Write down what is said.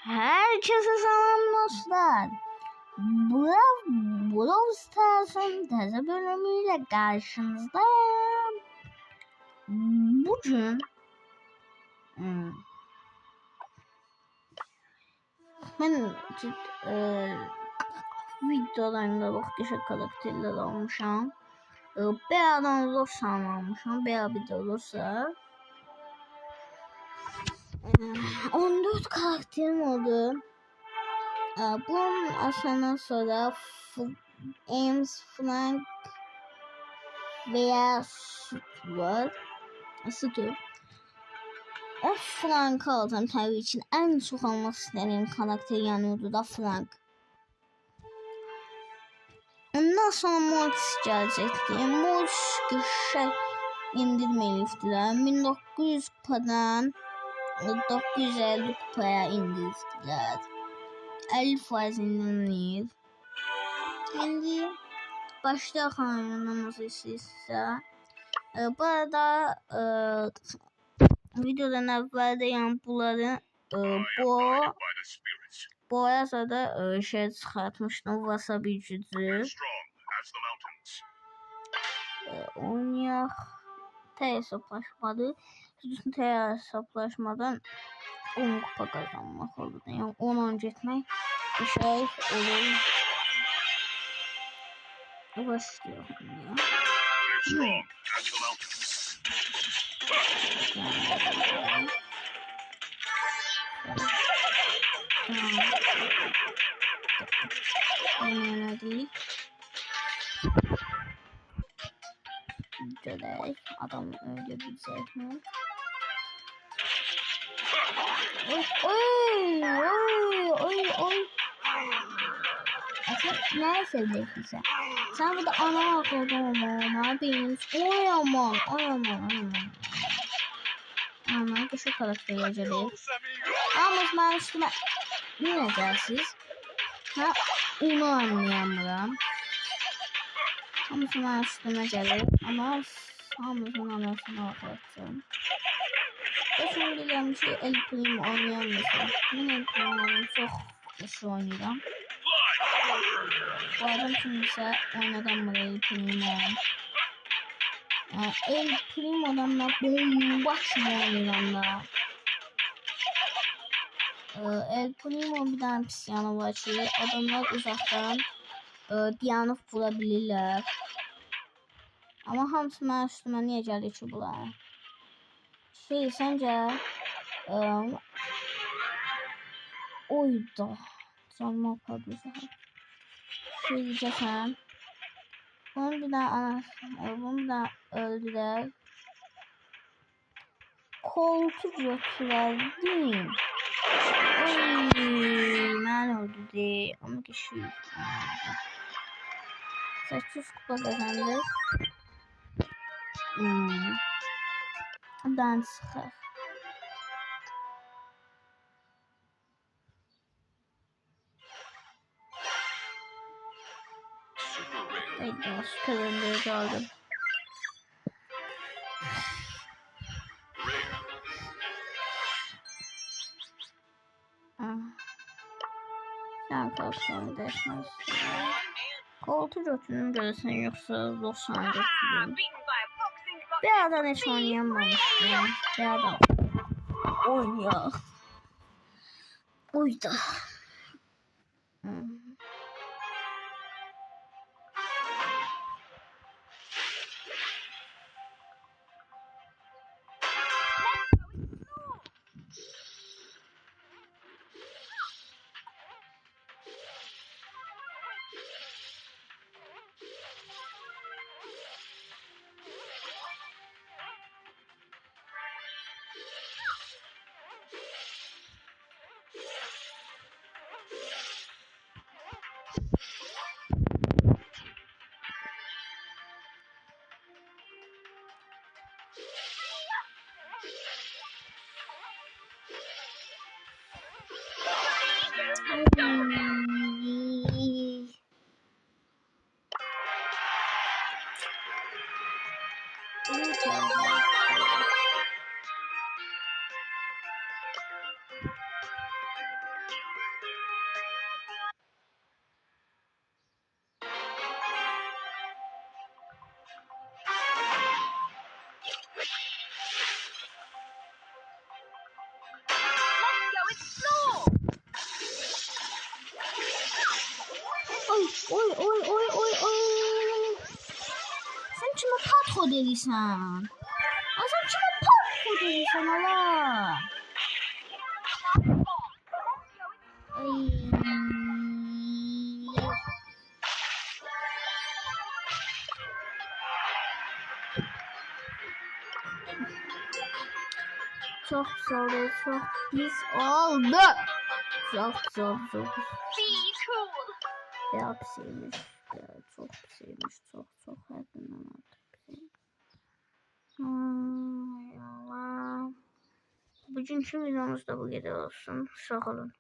Herkese selam dostlar. Brawl Stars'ın taze bölümüyle karşınızdayım. Bugün ben videolarında bakışa karakterler almışam. Bir adam olursa almışam, bir de olursa 14 karakterim oldu. Bunun aşağıdan sonra Ames, Frank veya Stuart. O Frank'ı alacağım tabii için. En çok almak istediğim karakter yanıyordu da Frank. Ondan sonra Mortis gelecekti. Mortis kışa indirmeliydiler. 1900 kupadan 950 kupaya indirdiler. 50% indirimliyiz. Şimdi başta kanalımız ise bu arada videodan evvel de yani bunları bu arada da şey çıkartmıştım, Wasabi gücü. Oynayak hesaplaşmadı. Hesaplaşmadan 10 kupa kazanmak oldu. Yani 10 etmek bir şey olur. Başlıyorum ya. Hadi. Güzel. Adam öyle bir zevkli. Oy. Ne sevdin sen? Sen burada ana akıllı olma. Benim. Oy aman. Aman ki şu karakteri aceleyin. Ama ben üstüme ne yazarsınız? Ha onu anlayamıyorum. Ama ben üstüme gelir. Ama Hamilton anasını bakacağım. Şimdi gelmiş El Primo oynayamıyorsun. Ben El Primo'nun çok hoşu oynayacağım. Bu adam şimdi ise oynadan mı El Primo? El Primo'dan da bomba şimdi oynayacağım da. El Primo bir tane pis yanı var ki adamlar uzaktan dayanıp vurabilirler. Ama hamısı mənim üstümə niyə gəlir ki bunlar? Səncə oyda canlı apardı. Diyecəksən. Bunu bir daha öldürək. Koltuq götürərdim. Mən öldürdü. Ama ki şu 800 kupa kazandık. Ben sıkar. Evet, kalenderi aldım. Sen kalksana dersiniz. Koltuğu götürün görürsen yoksa 90 götürün. Bir adam hiç oynayamamıştım. Bir adam oynuyor. Oyda. Poco deliysen. Sen kime Poco deliysen ala? Ay. Çok zor, çok pis oldu. Çok. Ya pisiymiş. Ya çok pisiymiş. Çok hepsinden artık pisiymiş. Ay Allah. Bugünkü videomuz da bu kadar olsun. Sağ olun.